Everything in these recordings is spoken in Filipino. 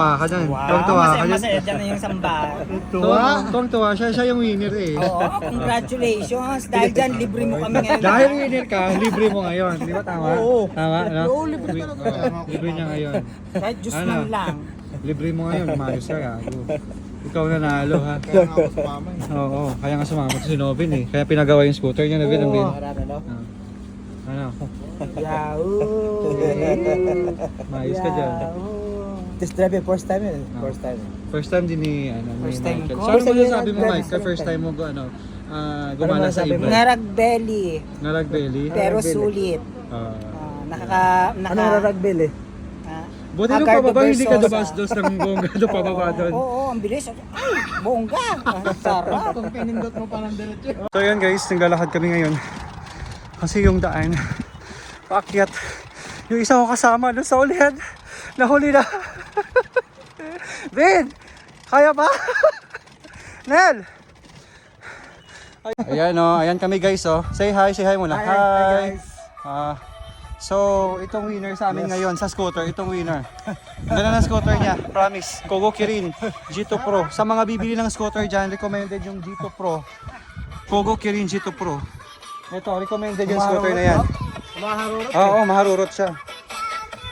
Ka dyan. Wow, masaya dyan na yung samba. Tuwang-tuwa. Siya yung winner eh. Oo, congratulations. Dahil dyan, libre mo kami ngayon. Dahil winner ka, libre mo ngayon. Di ba tama? Oo. Tama, no? Oo, libre talaga. Libre niya ngayon. Kahit Diyos Ano? man lang. Libre mo ngayon. Mayos ka, gago. Ikaw nanalo ha. Kaya nga ako sumama eh. Oo, kaya nga sumama si Novin eh. Kaya pinagawa yung scooter niya, Novin. Oo. Ano? Yahoo! Mayos ka dyan. Test drive yung first time yun. First time. First time din ni First time Michael. ko. So ano First time masasabi mo, din Mike? nag-drive, First first time mo gumala sa Ano iba? Naragbelly. Naragbelly? Pero sulit. Anong raragbel eh? Buti nung pababa, hindi ka dumas-dos ng bongga doon pababa doon. Oo, ang bilis. Ay, bongga. Sarap. Kung pinindot mo pa ng diretso. So yun guys, naglalakad kami ngayon. Kasi yung daan, paakyat. Yung isa ko kasama doon sa ulihan, nahuli na. Ben! Kaya ba? Nel! Ayan o, ayan kami guys o. Say hi muna. Hi! So, itong winner sa amin ngayon sa scooter, itong winner. Ganda ng scooter niya, promise. Kogo Kirin, G2 Pro. Sa mga bibili ng scooter dyan, recommended yung G2 Pro. Kogo Kirin G2 Pro. Ito, recommended yung scooter na yan. Maharurot. Oo, maharurot siya.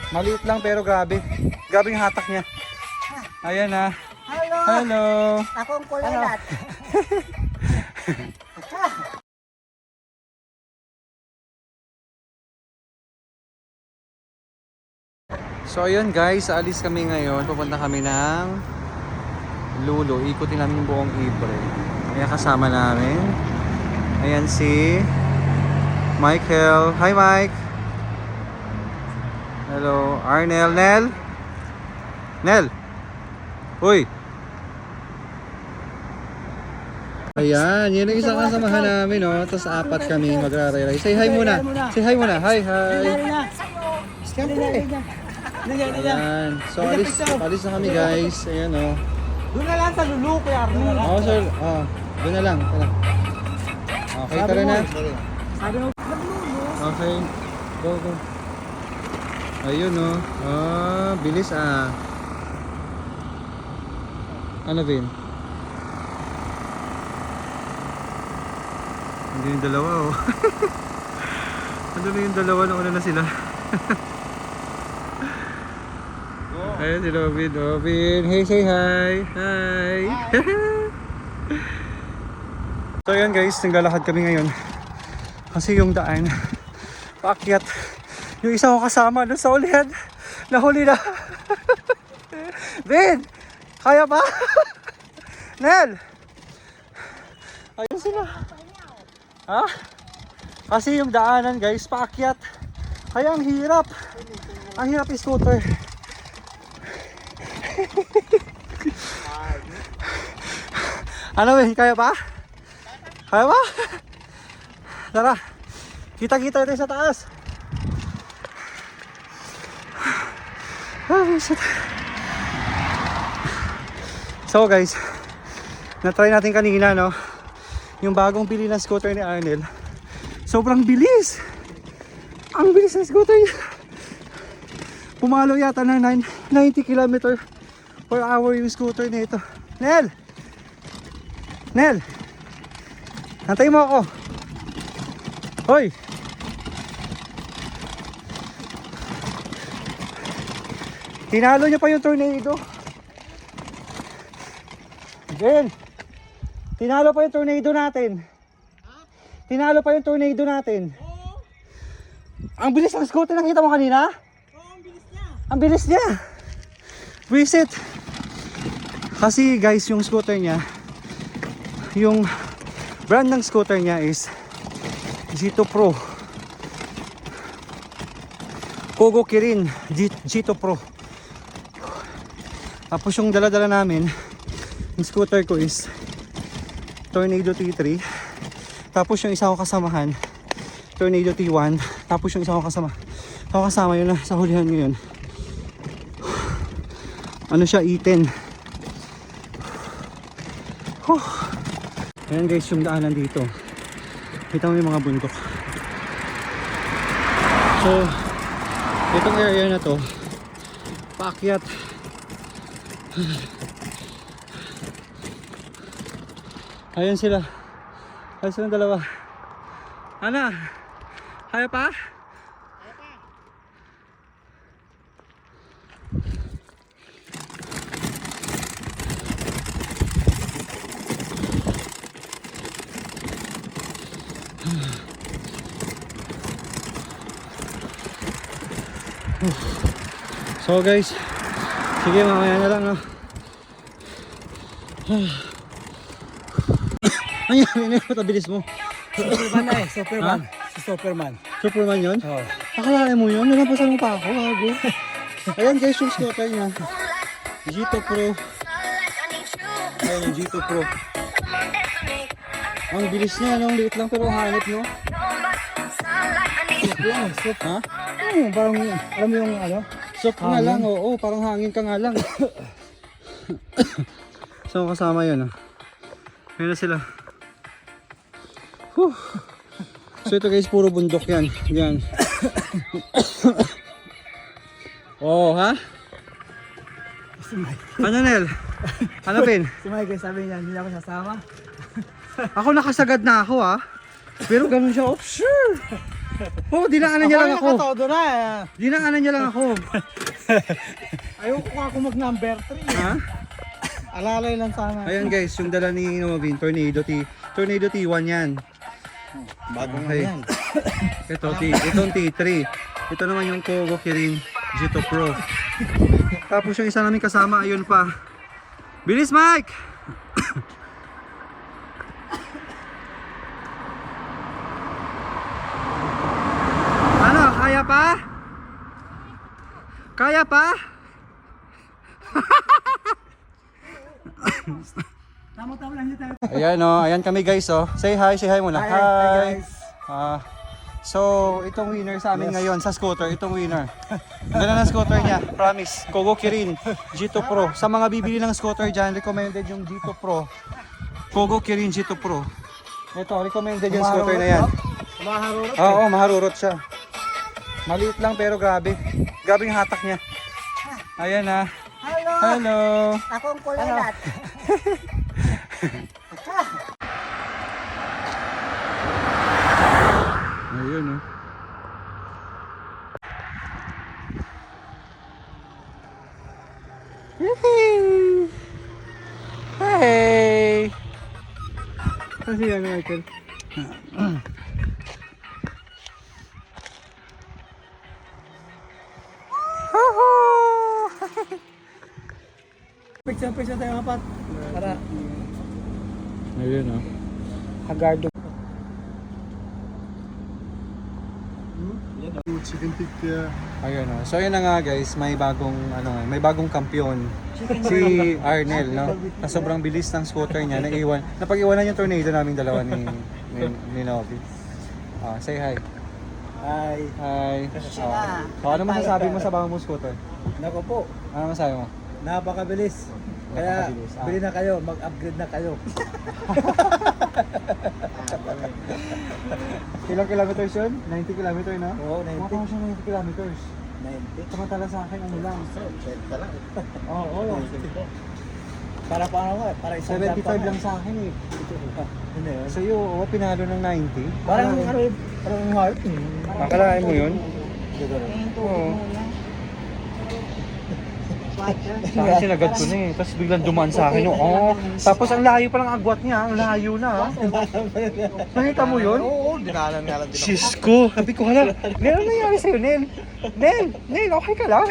Maliit lang pero grabe. Grabe yung hatak niya. Ayan na. Hello. Hello. Ako ang kulalat. So ayun guys, alis kami ngayon. Pupunta kami ng Lulo. Ikutin namin yung buong Ibre. Ayan kasama namin. Ayan si Michael. Hi Mike. Hello. Arnel. Nel. Nel. Uy. Ayan, yun yung isang kasamahan namin, no? Tapos apat kami magra-ray. Say hi muna. Say hi muna. Hi, hi. Siyempre. Ayan. So, alis na kami, guys. Ayan, oh. Doon na lang sa Lulu, Kuya Arnold. Oo, sir. Oh, doon na lang. Tara. Okay, tara na. Okay. Go, go. Ayun, oh. Ah, bilis, ah. Ano, Vin? Hindi yung dalawa, oh. Ano na yung dalawa? Nauna na sila. Ayun si Robin. Robin, hey, say hi. Hi. So yun guys, naglalakad kami ngayon. Kasi yung daan, paakyat. Yung isa ko kasama doon sa ulihan, nahuli na. Ben! Kaya ba? Nel! Ayun sila. Ha? Kasi yung daanan guys, paakyat. Kaya ang hirap. Ang hirap i-scooter. Ano ba? Kaya ba? Kaya ba? Tara. Kita-kita tayo sa taas. So guys, na-try natin kanina, no? Yung bagong bili ng scooter ni Arnel. Sobrang bilis. Ang bilis ng scooter niya. Pumalo yata ng 90 km/h yung scooter na ito. Nel! Nel! Hantayin mo ako. Hoy! Tinalo niya pa yung tornado. Ben! Tinalo pa yung tornado natin. Tinalo pa yung tornado natin. Ang bilis ng scooter, nakita mo kanina? Ang bilis niya. Reset. Kasi guys, yung scooter niya, yung brand ng scooter niya is G2 Pro. Kogo Kirin G2 Pro. Tapos yung dala-dala namin, yung scooter ko is Tornado T3. Tapos yung isa ko kasamahan, Tornado T1. Tapos yung isa ko kasama yun na sa hulihan ngayon. Ano siya, E10. Ayan guys, yung daanan dito. Kita mo yung mga bundok. So, itong area na to, paakyat. Ayan sila. Ayan silang dalawa. Ana, kaya pa? So guys, sige mamaya na lang no. Ano yan? Pabilis mo. Superman na eh. Superman. Si Superman. Superman yun? Oo. Akalain mo yun? Nalampasan mo pa ako, hago. Ayan guys, yung scooter niya. G2 Pro. Ayan yung G2 Pro. Ang bilis niya, no? Ang liit lang pero hanip, no? Ha? Parang, alam mo yung ano? Soft nga lang, oo. Parang hangin ka nga lang. So kasama yun, ah. Ayan na sila. Whew. So ito guys, puro bundok yan. Yan. Oh, ha? Ano Nel? Ano Pin? Si Michael sabi niya, hindi ako sasama. Ako nakasagad na ako, ha? Pero ganun siya, oh sure. Oh, dinaanan niya lang ako. Todo na eh. Dinaanan niya lang ako. Ayoko ako mag number 3. Ha? Alalay lang sana. Ayan guys, yung dala ni Novin, Tornado T1 yan. Bagong Okay. yan. Itong T3. Ito naman yung Kogo Kirin G2 Pro. Tapos yung isa namin kasama, ayun pa. Bilis Mike! Ano, kaya pa? Kaya pa? Tama-tama lang dito. Ayan oh, ayan kami guys oh. Say hi muna. Hi guys. So, itong winner sa amin ngayon sa scooter, itong winner. Ganda ng scooter niya, promise. Kogo Kirin G2 Pro. Sa mga bibili ng scooter dyan, recommended yung G2 Pro. Kogo Kirin G2 Pro. Ito, recommended yung scooter na yan. Maharurot. Oo, maharurot siya. Maliit lang pero grabe. Grabe yung hatak niya. Ayan ah. Hello! Hello! Akong kulilat. Ayun oh. Hey! Kasi yan Michael. Picture tayo apat. Para Ayun oh. hagardo. Ayun oh. So yun na nga guys, may bagong may bagong kampiyon. Si Arnel no. Na sobrang bilis ng scooter niya, napag-iwanan yung Tornado naming dalawa ni Novi. Say hi. Hi. Hi. Ano masasabi mo sa bagong mong scooter? Nako po. Ano masasabi mo? Napakabilis. Kaya Napakabilis, bili na kayo, mag-upgrade na kayo. Ilang kilometers yun? 90 kilometer na? Oo, 90. Mukha siya 90 kilometers. 90. Samantala sa akin ano lang. Benta lang. Oo. Para paano nga? Para isang 75 lang sa akin eh. Ano yun? Sa iyo, pinalo ng 90. Parang parang heart. Akalain mo yun? Oo. Sa akin sinagat ko na eh. Tapos biglang dumaan sa akin. Tapos ang layo pa ng agwat niya. Ang layo na. Nakita mo yun? Oo, dinalan nga lang din ako. Sis ko. Sabi ko, hala. Nel, ano nangyari sa'yo, Nel? Nel, okay ka lang?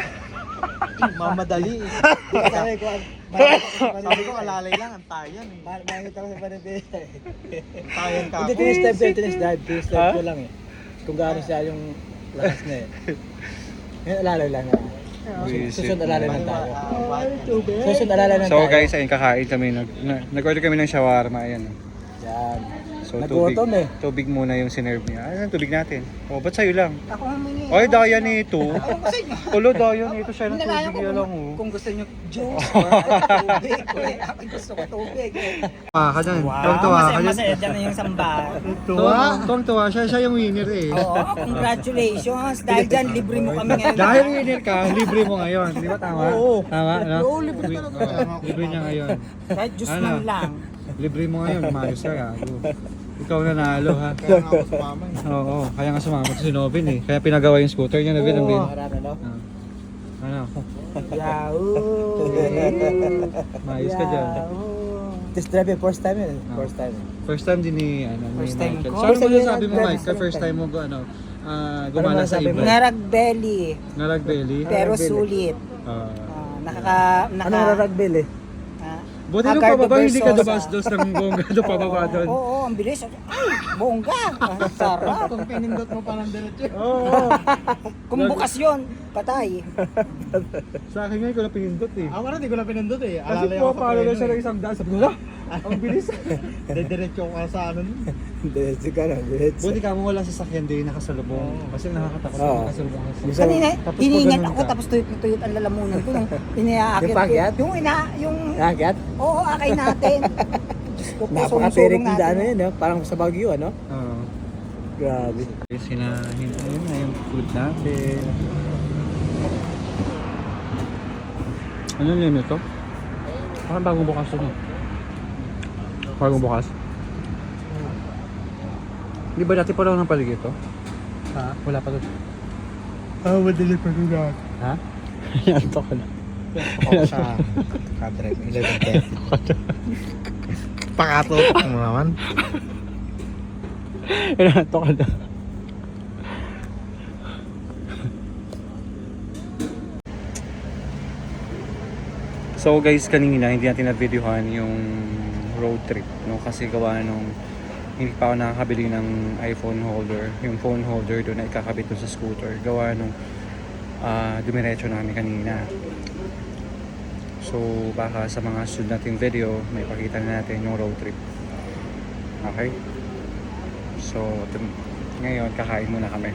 Mamadali. Sabi ko, alalay lang, ang tayan eh. Makikita ko sa panibig. Tayan ka ako. Hindi, tinis dive ko lang eh. Kung gaano siya yung lakas na eh. Ngayon, alalay lang yan. Susunod alalay lang tayo. Susunod alalay lang tayo. So guys, ayun kakain kami. Nag-order kami ng shawarma. Ayan. Yan. So Nagutom eh. tubig muna yung sinerve niya. Ano tubig natin? O, ba't sa'yo lang? Ako ang humingi. Ay, daya nito. Ako kasi nyo. Ulo, daya nito siya ng Nilalayan tubig ko niya lang. Oh. kung gusto nyo juice or tubig. Ako gusto ko tubig. Ka dyan. Masaya dyan na yung samba. Tuwang-tuwa siya. Siya yung winner eh. Oo, congratulations. Dahil dyan, libre mo kami ngayon. Dahil winner ka, libre mo ngayon. Di ba tama? Oo. Tama, ano? Oo, libre talaga. Libre niya ngayon. Kahit juice Ano? man lang. Libre mo ngayon. Umayos ka. Gago. Ikaw nanalo ha. Kaya nga ako sumama eh. Oo, kaya nga sumama si Novin eh. Kaya pinagawa yung scooter niya, Novin. Oo. Oh. Marami, no? Ano? Yahoo! Mayos ka dyan. Test drive eh, first time yun. First time. First time din ni, ano, First ni time Michael. ko. So, ano First time mo yun, sabi mo, drive Mike? sa First time. time mo, gumana sa masabi mo? iba. Naragbelly. Naragbelly. Pero Naragbelly. sulit. Ano raragbel eh? Buti nung Agardo pababa, hindi ka Versosa. dumasdos ng bongga doon pababa doon. Oo, ang bilis. Ay, bongga. Ang sarap. Kung pinindot mo parang diretso. Oo. Kung bukas yun, patay. Sa akin nga, ikaw na pinindot eh. Ako na, di ko na pinindot eh. Kasi Alalay po, ako sa paano na preno siya ng eh. isang daan. Sabi ko, "Ah, ang bilis." Diretso ko sa ano nun. Diretso ka na, diretso. Buti ka mo wala sasakyan din nakasalubong. Kasi nakakatakot Oo. yung nakasalubong kasi. Minsan- Kanina, Tapos hiningat pag ganun ako ka. tapos tuyot ang lalamunan ko nung iniaakit Yung paakyat? ko. Yung, Nakakit? oo, akay natin. Diyos ko, Napaka-tirik sulong-sulong ng daan na natin. yun, parang sa Baguio, ano? Oo. Grabe. Ayun na yung food natin. Ano yun ito? Parang bagong bukas ito. Bagong bukas? Di ba dati pa lang ng paligid ito? Ha? Wala pa doon. Madali pa rin na. Ha? Yan to ka na. Ako sa kadrive, 11:10. Pakato mo naman. Yan to ka na. So guys, kanina hindi natin na-videohan yung road trip, no? Kasi gawa nung hindi pa ako nakakabili ng iPhone holder, yung phone holder doon na ikakabit doon sa scooter. Gawa nung dumiretso na kami kanina. So baka sa mga sunod nating video, may pakita na natin yung road trip. Okay? So ngayon, kakain muna kami.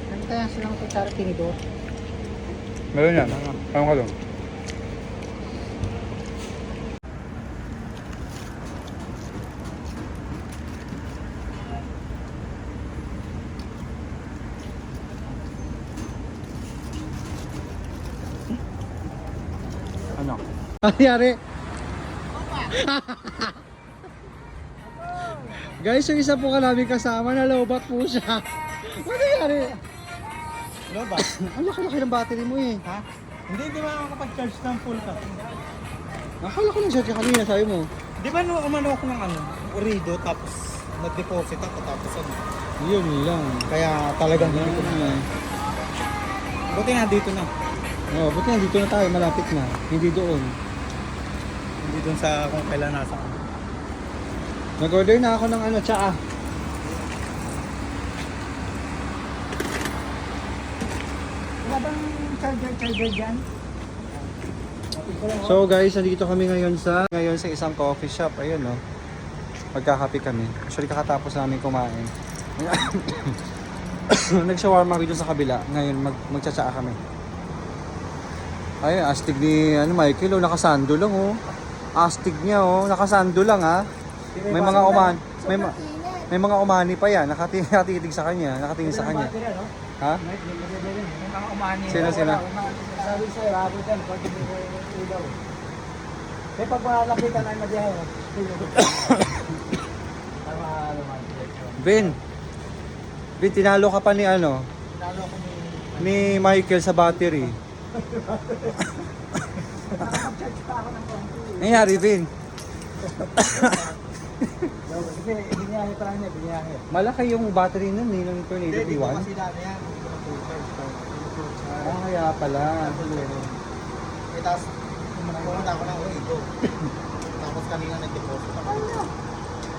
Ano kaya silang kutsara tinidor? Meron yan. Ano ka doon? Ano? Nangyari? Guys, yung isa po ka namin kasama, nalobat po siya. Ano nangyari? Ano ba? Ang laki-laki ng battery mo eh. Ha? Hindi makakapag-charge ng full ka. Nakala ko lang siya kanina, sabi mo. Di ba no, umano ako ng ano, urido, tapos nag-deposit ako, tapos ano. Yun lang. Kaya talagang hindi ko na. Buti nga dito na. Oh, buti na dito na tayo, malapit na. Hindi doon. Hindi dun sa kung kailan nasa. Nag-order na ako ng ano, tsaa. Wala bang charger dyan? So guys, nandito kami ngayon sa isang coffee shop. Ayun no. Magkakape kami. Actually kakatapos namin kumain. Nag-shawarma kami dun sa kabila. Ngayon magtsatsaa kami. Ayun, astig ni Michael, oh, nakasando lang oh. Astig niya oh, nakasando lang ha. May mga may mga umani pa yan, nakatitig sa kanya, nakatingin sa kanya. Ha? May mga umani. Sino? Sabi sa'yo, habit yan, pag hindi mo ilaw. Eh, pag malapitan ay madiyaw. Tama naman. Vin, tinalo ka pa ni ano? Tinalo ako Ni Michael sa battery. Nangyari, Vin. Kasi biniyahe pa lang niya, biniyahe. Malaki yung battery nun eh, ng Tornado Hindi, dito P1. kasi dami yan. Hindi ko na Ah, kaya pala. Eh, tapos, pumunta ako ng Urigo. Tapos kanina nag-deposit ako.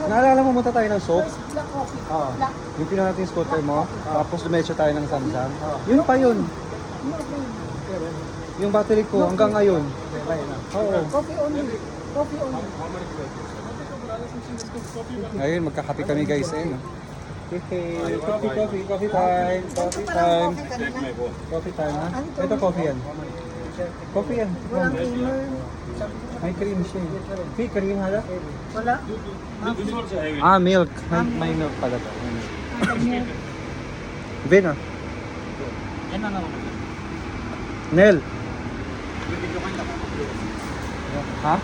Naalala mo, punta tayo ng soap? Black coffee. Oo. Black. Yung pinuha natin yung scooter mo, tapos dumetso tayo ng Samsung. Yun pa yun. Yung battery ko hanggang ngayon. Oo. Coffee only. Coffee only. Ngayon, magkakape kami guys. Ayun, no? Coffee time. Coffee time. Coffee time, ha? Ito coffee yan. Coffee yan. Walang creamer. May cream siya. May cream hala? Wala. Ah, milk. May milk pala to. Ben, ah. Yan na naman. Nel. Ha?